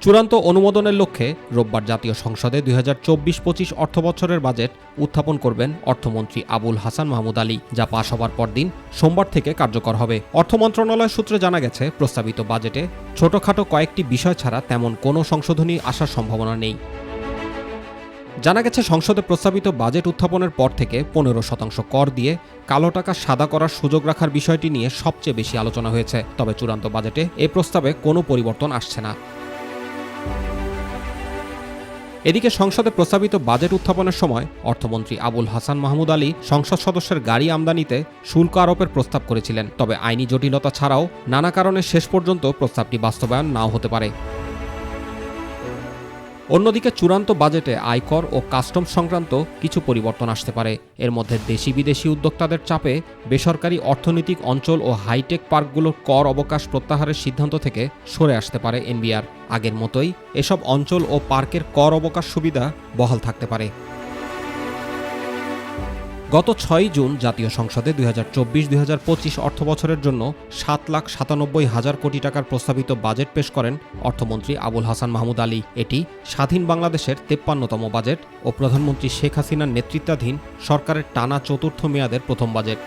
চূড়ান্ত অনুমোদনের লক্ষ্যে রোববার জাতীয় সংসদে 2024-25 অর্থবছরের বাজেট উত্থাপন করবেন অর্থমন্ত্রী আবুল হাসান মাহমুদ আলী, যা পাশ হবার পরদিন সোমবার থেকে কার্যকর হবে। অর্থ মন্ত্রণালয় সূত্রে জানা গেছে, প্রস্তাবিত বাজেটে ছোটখাটো কয়েকটি বিষয় ছাড়া তেমন কোনো সংশোধনী আসার সম্ভাবনা নেই। জানা গেছে, সংসদে প্রস্তাবিত বাজেট উত্থাপনের পর থেকে 15% কর দিয়ে কালো টাকা সাদা করার সুযোগ রাখার বিষয়টি নিয়ে সবচেয়ে বেশি আলোচনা হয়েছে। তবে চূড়ান্ত বাজেটে এ প্রস্তাবে কোনো পরিবর্তন আসছে না। এদিকে সংসদে প্রস্তাবিত বাজেট উত্থাপনের সময় অর্থমন্ত্রী আবুল হাসান মাহমুদ আলী সংসদ সদস্যের গাড়ি আমদানিতে শুল্ক আরোপের প্রস্তাব করেছিলেন। তবে আইনি জটিলতা ছাড়াও নানা কারণে শেষ পর্যন্ত প্রস্তাবটি বাস্তবায়ন নাও হতে পারে। অন্যদিকে চূড়ান্ত বাজেটে আয়কর ও কাস্টমস সংক্রান্ত কিছু পরিবর্তন আসতে পারে। এর মধ্যে দেশি বিদেশি উদ্যোক্তাদের চাপে বেসরকারি অর্থনৈতিক অঞ্চল ও হাইটেক পার্কগুলোর কর অবকাশ প্রত্যাহারের সিদ্ধান্ত থেকে সরে আসতে পারে এনবিআর। আগের মতোই এসব অঞ্চল ও পার্কের কর অবকাশ সুবিধা বহাল থাকতে পারে। গত 6 জুন জাতীয় সংসদে 2024-2025 অর্থবছরের জন্য 7,97,000 কোটি টাকার প্রস্তাবিত বাজেট পেশ করেন অর্থমন্ত্রী আবুল হাসান মাহমুদ আলী। এটি স্বাধীন বাংলাদেশের 53তম বাজেট ও প্রধানমন্ত্রী শেখ হাসিনার নেতৃত্বাধীন সরকারের টানা চতুর্থ মেয়াদের প্রথম বাজেট।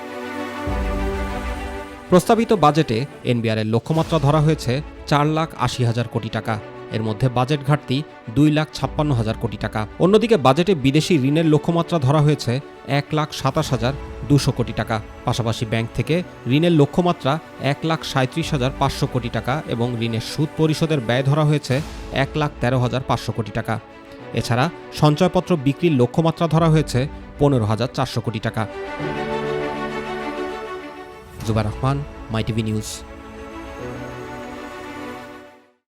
প্রস্তাবিত বাজেটে এনবিআরের লক্ষ্যমাত্রা ধরা হয়েছে 4,80,000 কোটি টাকা। এর মধ্যে বাজেট ঘাটতি 2,56,000 কোটি টাকা। অন্যদিকে বাজেটে বিদেশি ঋণের লক্ষ্যমাত্রা ধরা হয়েছে 1,27,200 কোটি টাকা। পাশাপাশি ব্যাংক থেকে ঋণের লক্ষ্যমাত্রা 1,37,500 কোটি টাকা এবং ঋণের সুদ পরিশোধের ব্যয় ধরা হয়েছে 1,13,500 কোটি টাকা। এছাড়া সঞ্চয়পত্র বিক্রির লক্ষ্যমাত্রা ধরা হয়েছে 15,400 কোটি টাকা। জুবাইর রহমান, মাই টিভি নিউজ।